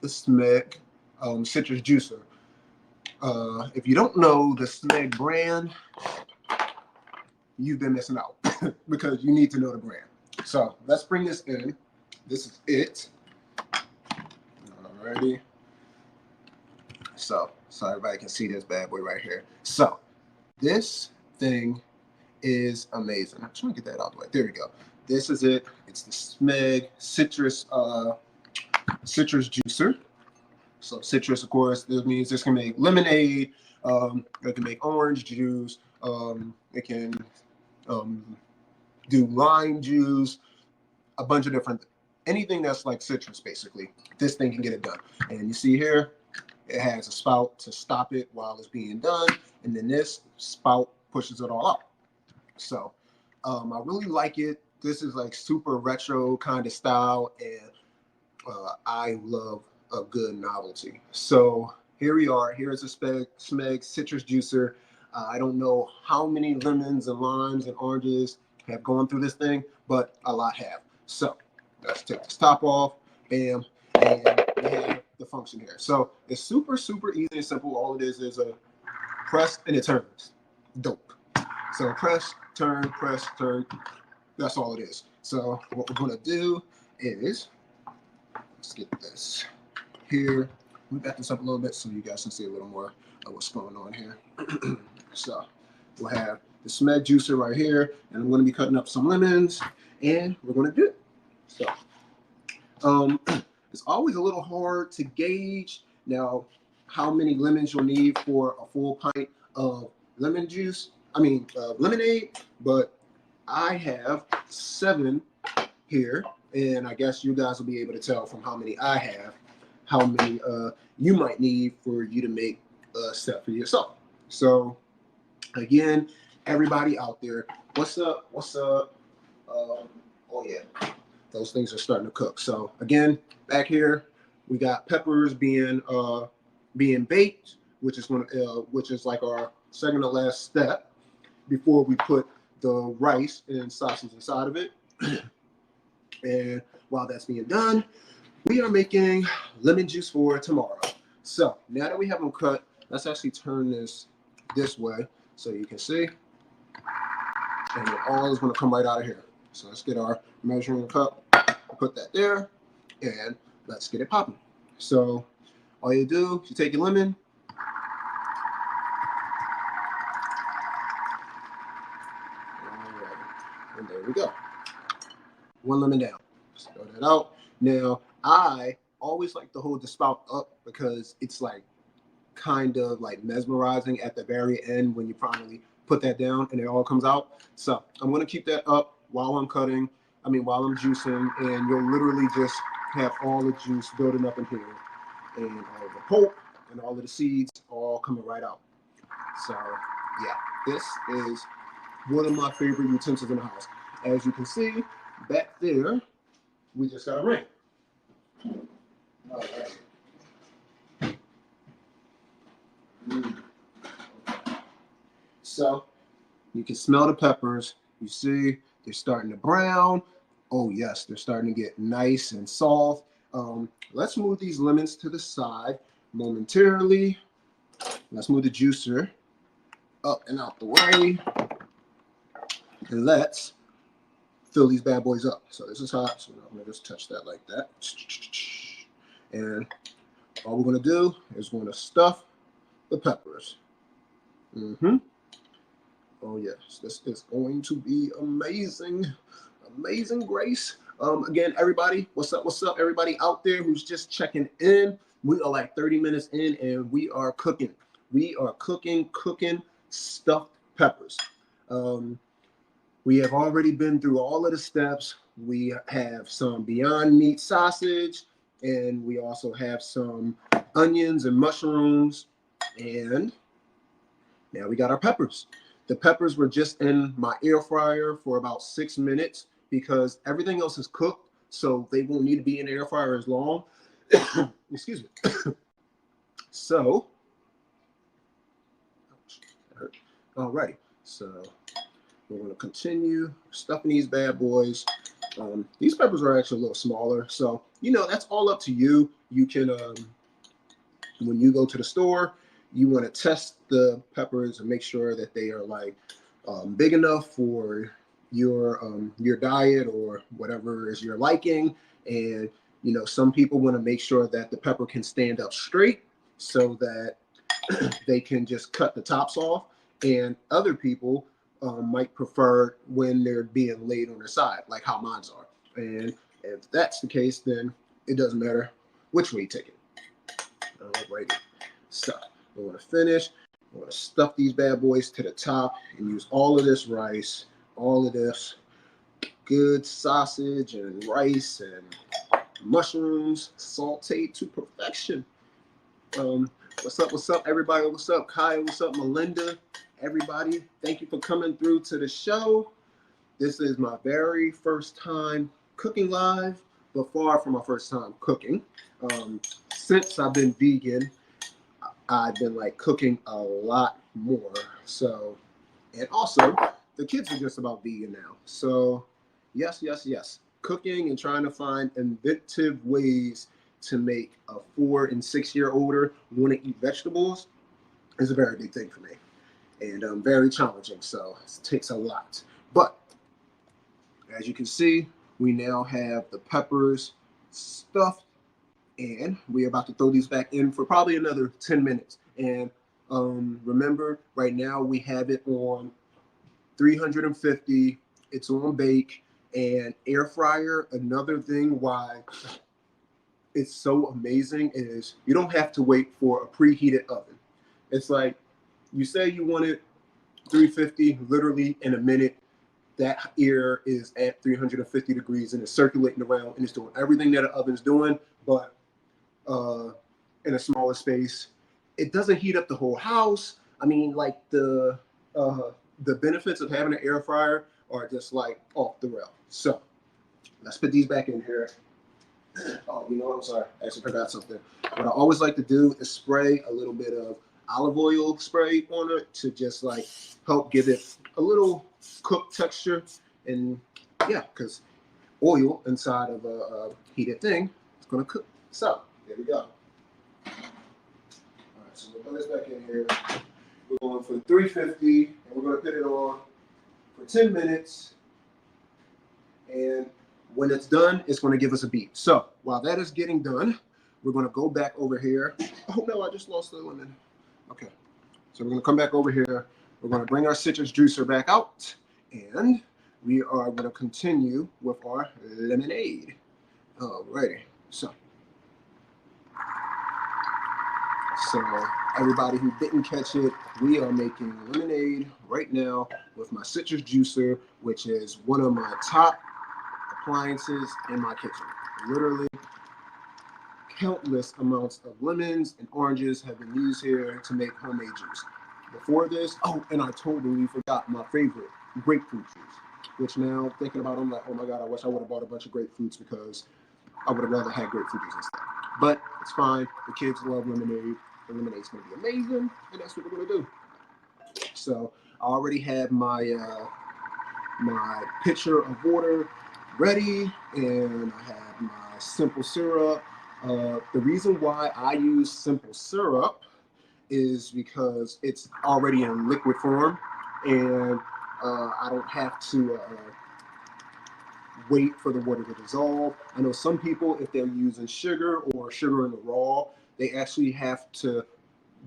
the Smeg citrus juicer. If you don't know the Smeg brand, you've been missing out because you need to know the brand. So let's bring this in. This is it. Alrighty. So everybody can see this bad boy right here. So this thing is amazing. I'm trying to get that out of the way. There we go. This is it. It's the Smeg citrus juicer. So citrus, of course, this means this can make lemonade. It can make orange juice. It can do lime juice. A bunch of different, anything that's like citrus, basically. This thing can get it done. And you see here, it has a spout to stop it while it's being done, and then this spout pushes it all out. So I really like it. This is like super retro kind of style, and I love a good novelty. So here we are. Here's a Smeg citrus juicer. I don't know how many lemons and limes and oranges have gone through this thing, but a lot have. So let's take this top off. Bam. And we have the function here. So it's super, super easy and simple. All it is a press and it turns. Dope. So press, turn, press, turn. That's all it is. So what we're going to do is, let's get this here. We back this up a little bit so you guys can see a little more of what's going on here. So we'll have the Smeg juicer right here, and I'm going to be cutting up some lemons, and we're going to do it. So it's always a little hard to gauge now how many lemons you'll need for a full pint of lemon juice. Lemonade, but I have 7 here, and I guess you guys will be able to tell from how many I have, how many you might need for you to make a set for yourself. So again, everybody out there, what's up? What's up? Oh yeah, those things are starting to cook. So again, back here we got peppers being baked, which is like our second to last step before we put the rice and sausage inside of it. And while that's being done, we are making lemon juice for tomorrow. So now that we have them cut, let's actually turn this way so you can see. And it all is going to come right out of here. So let's get our measuring cup, put that there, and let's get it popping. So all you do is you take your lemon, and there we go. 1 lemon down. Just throw that out. Now, I always like to hold the spout up because it's like kind of like mesmerizing at the very end when you finally put that down and it all comes out. So I'm going to keep that up while I'm while I'm juicing, and you'll literally just have all the juice building up in here and all the pulp and all of the seeds all coming right out. So yeah, this is one of my favorite utensils in the house. As you can see back there, we just got a ring. All right. So you can smell the peppers. You see they're starting to brown. Oh yes, they're starting to get nice and soft. Let's move these lemons to the side momentarily. Let's move the juicer up and out the way. And let's fill these bad boys up. So this is hot, so I'm gonna just touch that like that. And all we're gonna do is we're gonna stuff the peppers. Oh yes, this is going to be amazing. Amazing grace. Again, everybody, what's up? What's up, everybody out there who's just checking in? We are like 30 minutes in and we are cooking. We are cooking stuffed peppers. We have already been through all of the steps. We have some Beyond Meat sausage, and we also have some onions and mushrooms, and now we got our peppers. The peppers were just in my air fryer for about 6 minutes because everything else is cooked, so they won't need to be in the air fryer as long. Excuse me. So, alrighty. So we're going to continue stuffing these bad boys. These peppers are actually a little smaller, so that's all up to you. You can, when you go to the store, you want to test the peppers and make sure that they are like big enough for your diet or whatever is your liking. And some people want to make sure that the pepper can stand up straight so that they can just cut the tops off. And other people might prefer when they're being laid on their side, like how mine's are. And if that's the case, then it doesn't matter which way you take it. Alrighty. So we want to finish. We want to stuff these bad boys to the top and use all of this rice, all of this good sausage and rice and mushrooms, sauteed to perfection. What's up, everybody? What's up, Kyle? What's up, Melinda? Everybody, thank you for coming through to the show. This is my very first time cooking live, but far from my first time cooking. Since I've been vegan, I've been like cooking a lot more. So, and also the kids are just about vegan now. So, yes. Cooking and trying to find inventive ways to make a 4 and 6 year older want to eat vegetables is a very big thing for me, and very challenging. So it takes a lot. But as you can see, we now have the peppers stuffed, and we're about to throw these back in for probably another 10 minutes. And remember, right now we have it on 350. It's on bake and air fryer. Another thing why it's so amazing is you don't have to wait for a preheated oven. It's like you say you want it 350, literally in a minute, that air is at 350 degrees and it's circulating around and it's doing everything that an oven's doing, but in a smaller space. It doesn't heat up the whole house. I mean, like the benefits of having an air fryer are just like off the rail. So let's put these back in here. Oh, you know what? I'm sorry. I actually forgot something. What I always like to do is spray a little bit of olive oil spray on it to just like help give it a little cooked texture. And yeah, because oil inside of a heated thing is going to cook. So there we go. All right, so we'll put this back in here. We're going for 350, and we're going to put it on for 10 minutes. And when it's done, it's going to give us a beep. So while that is getting done, we're going to go back over here. Oh no, I just lost the lemon. Okay, so we're going to come back over here. We're going to bring our citrus juicer back out, and we are going to continue with our lemonade. Alrighty, so everybody who didn't catch it, we are making lemonade right now with my citrus juicer, which is one of my top appliances in my kitchen. Literally countless amounts of lemons and oranges have been used here to make homemade juice. Before this, and I totally forgot my favorite, grapefruit juice, which now thinking about it, I'm like, oh my God, I wish I would have bought a bunch of grapefruits because I would have rather had grapefruit juice instead. But it's fine. The kids love lemonade. The lemonade's going to be amazing, and that's what we're going to do. So I already have my my pitcher of water ready, and I have my simple syrup. The reason why I use simple syrup is because it's already in liquid form, and I don't have to wait for the water to dissolve. I know some people, if they're using sugar or sugar in the raw, they actually have to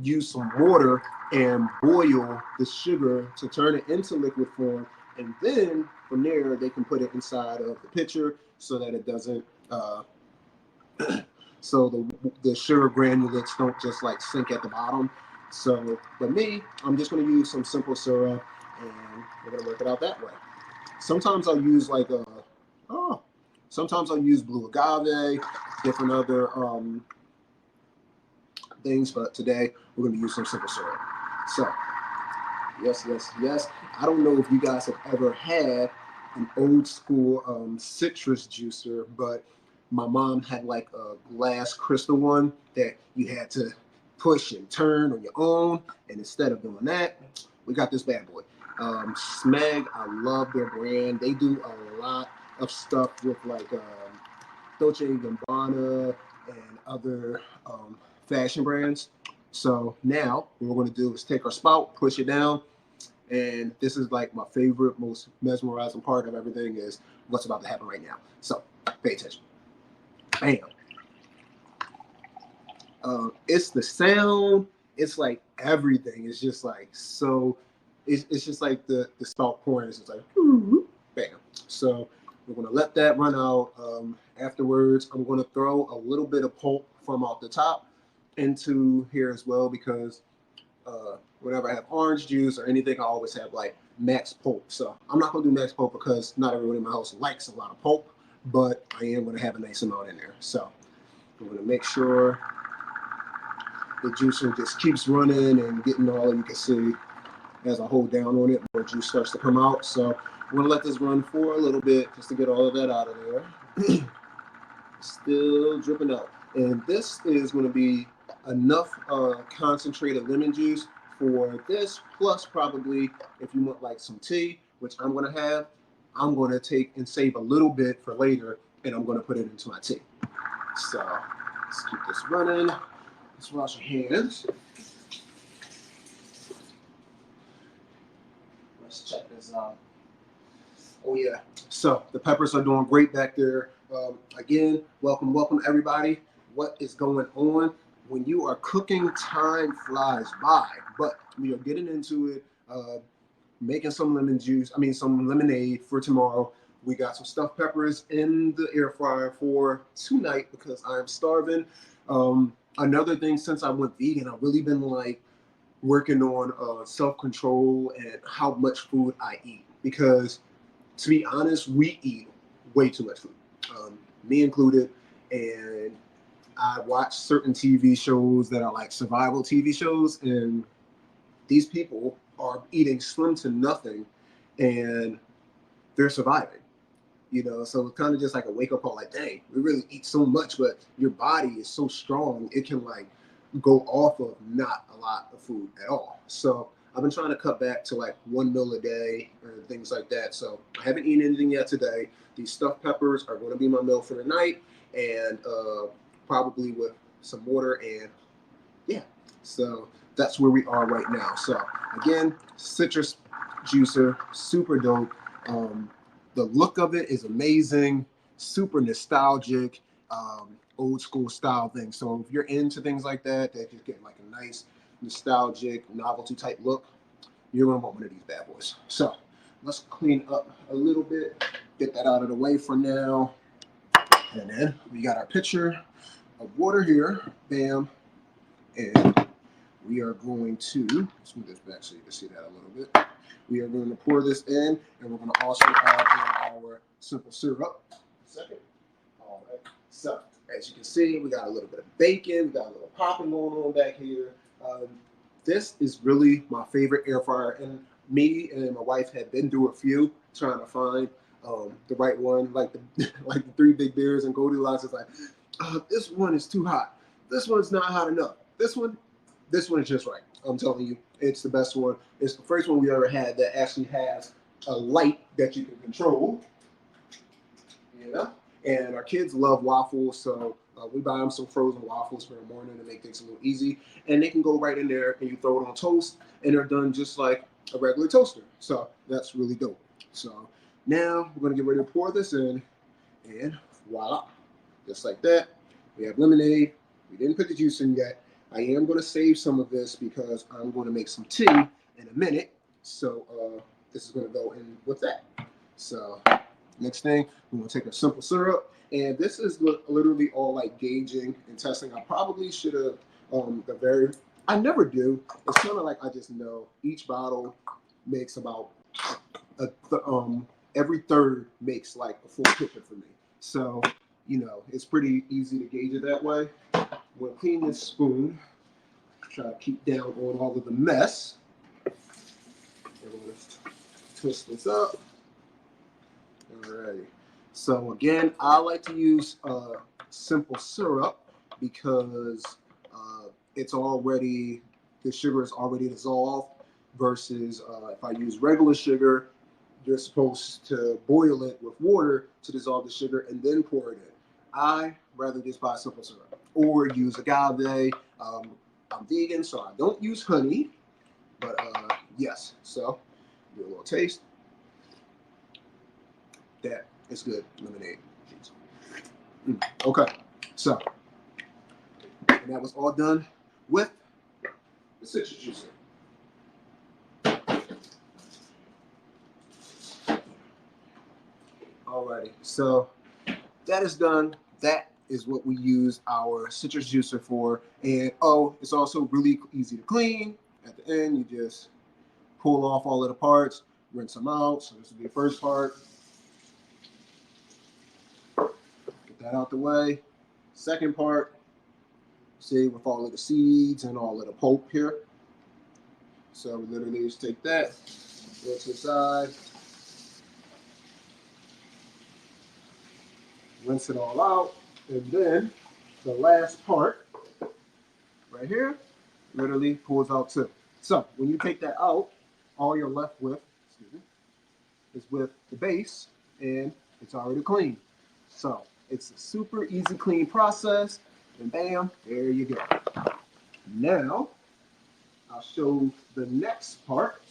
use some water and boil the sugar to turn it into liquid form, and then from there they can put it inside of the pitcher so that it doesn't so the sugar granulates don't just like sink at the bottom. So but me, I'm just going to use some simple syrup, and we're going to work it out that way. Sometimes I'll use like sometimes I'll use blue agave, different other things, but today we're going to use some simple syrup. So yes. I don't know if you guys have ever had an old school citrus juicer, but my mom had like a glass crystal one that you had to push and turn on your own. And instead of doing that, we got this bad boy. Smeg, I love their brand. They do a lot of stuff with like Dolce & Gabbana and other fashion brands. So now what we're going to do is take our spout, push it down, and this is like my favorite, most mesmerizing part of everything is what's about to happen right now. So pay attention. Bam. It's the sound. It's like everything. It's just like so. It's just like the spout pouring. It's just like bam. So we're gonna let that run out. Afterwards, I'm gonna throw a little bit of pulp from off the top into here as well because whenever I have orange juice or anything, I always have like max pulp. So I'm not gonna do max pulp because not everyone in my house likes a lot of pulp, but I am gonna have a nice amount in there. So I'm gonna make sure the juicer just keeps running and getting all you can see as I hold down on it, more juice starts to come out. So I'm gonna let this run for a little bit just to get all of that out of there. Still dripping out. And this is gonna be enough concentrated lemon juice for this, plus probably if you want like some tea, which I'm gonna have, I'm gonna take and save a little bit for later and I'm gonna put it into my tea. So let's keep this running. Let's wash your hands. Let's check this out. Oh yeah. So the peppers are doing great back there. Again, welcome everybody. What is going on? When you are cooking, time flies by. But we are getting into it. Making some lemon juice. I mean, some lemonade for tomorrow. We got some stuffed peppers in the air fryer for tonight because I'm starving. Another thing, since I went vegan, I've really been like working on self-control and how much food I eat because to be honest, we eat way too much food, me included. And I watch certain TV shows that are like survival TV shows, and these people are eating slim to nothing, and they're surviving. You know, so it's kind of just like a wake up call. Like, dang, we really eat so much, but your body is so strong, it can like go off of not a lot of food at all. So I've been trying to cut back to like 1 meal a day or things like that. So I haven't eaten anything yet today. These stuffed peppers are going to be my meal for the night, and probably with some water. And yeah, so that's where we are right now. So again, citrus juicer, super dope. The look of it is amazing, super nostalgic, old school style thing. So if you're into things like that, that just get like a nice nostalgic novelty type look, you're gonna want one of these bad boys. So let's clean up a little bit, get that out of the way for now. And then we got our pitcher of water here, bam. And we are going to smooth this back so you can see that a little bit. We are going to pour this in, and we're going to also add in our simple syrup. Second. All right. So, as you can see, we got a little bit of bacon, we got a little popping going on back here. This is really my favorite air fryer, and me and my wife had been through a few trying to find the right one, like the like the Three Big Bears and Goldilocks. Is like, this one is too hot. This one's not hot enough. This one is just right. I'm telling you, it's the best one. It's the first one we ever had that actually has a light that you can control. You know, and our kids love waffles, so we buy them some frozen waffles for the morning to make things a little easy. And they can go right in there, and you throw it on toast, and they're done just like a regular toaster. So that's really dope. So now we're gonna get ready to pour this in, and voila, just like that. We have lemonade. We didn't put the juice in yet. I am going to save some of this because I'm going to make some tea in a minute. So this is going to go in with that. So next thing, we're going to take a simple syrup. And this is literally all like gauging and testing. I probably should have I never do. It's kind of like I just know each bottle makes about every third makes like a full pitcher for me. So, you know, it's pretty easy to gauge it that way. We'll clean this spoon. Try to keep down on all of the mess. And we're going to twist this up. Alrighty. So again, I like to use simple syrup because it's already, the sugar is already dissolved versus if I use regular sugar, you're supposed to boil it with water to dissolve the sugar and then pour it in. I rather just buy simple syrup or use agave. I'm vegan, so I don't use honey. But yes, so do a little taste. That is good lemonade. Okay, so and that was all done with the citrus juicer. Alrighty, so that is done. That is what we use our citrus juicer for. And oh, it's also really easy to clean. At the end, you just pull off all of the parts, rinse them out. So this will be the first part. Get that out the way. Second part, see, with all of the seeds and all of the pulp here. So we literally just take that, go to the side, rinse it all out, and then the last part right here literally pulls out too. So when you take that out, all you're left with, is with the base, and it's already clean. So it's a super easy clean process, and bam, there you go. Now I'll show the next part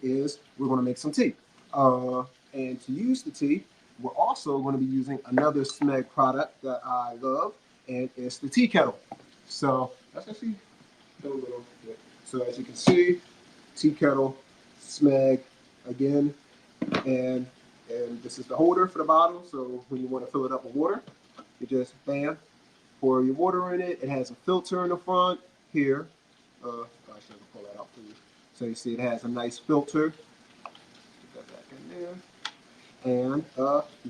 is we're going to make some tea. And to use the tea, we're also going to be using another Smeg product that I love, and it's the tea kettle. So let's actually show a little bit. So as you can see, tea kettle, Smeg again, and this is the holder for the bottle. So when you want to fill it up with water, you just bam, pour your water in it. It has a filter in the front here. I should pull that out for you. So you see it has a nice filter. Put that back in there. And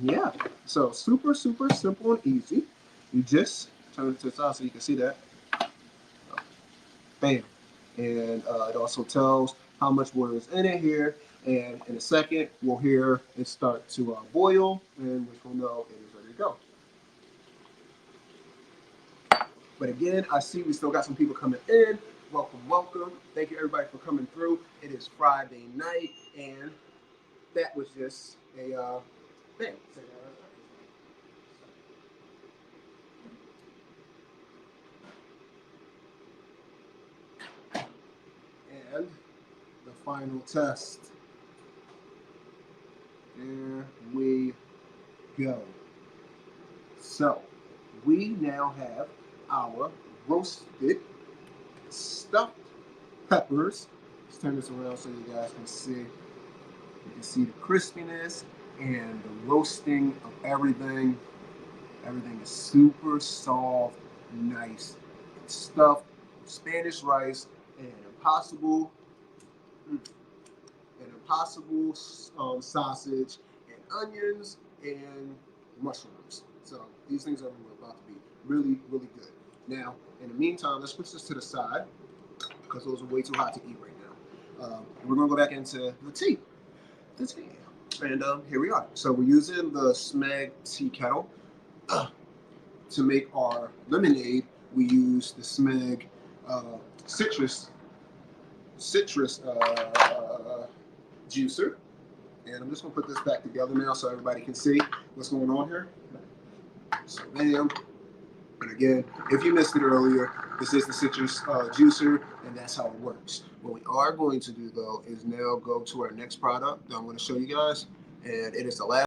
yeah, so super, super simple and easy. You just turn it to the side so you can see that. Bam. And it also tells how much water is in it here. And in a second, we'll hear it start to boil, and which we'll know it is ready to go. But again, I see we still got some people coming in. Welcome, welcome. Thank you everybody for coming through. It is Friday night, and that was just a thing. And the final test. There we go. So we now have our roasted stuffed peppers. Let's turn this around so you guys can see. You can see the crispiness and the roasting of everything. Everything is super soft, nice, stuffed Spanish rice and impossible, sausage and onions and mushrooms. So these things are about to be really, really good. Now, in the meantime, let's put this to the side because those are way too hot to eat right now. We're gonna go back into the tea. The tea. And here we are. So we're using the Smeg tea kettle. To make our lemonade, we use the Smeg uh, citrus juicer. And I'm just gonna put this back together now so everybody can see what's going on here. So bam. And again, if you missed it earlier, this is the citrus juicer, and that's how it works. What we are going to do though is now go to our next product that I'm going to show you guys, and it is the last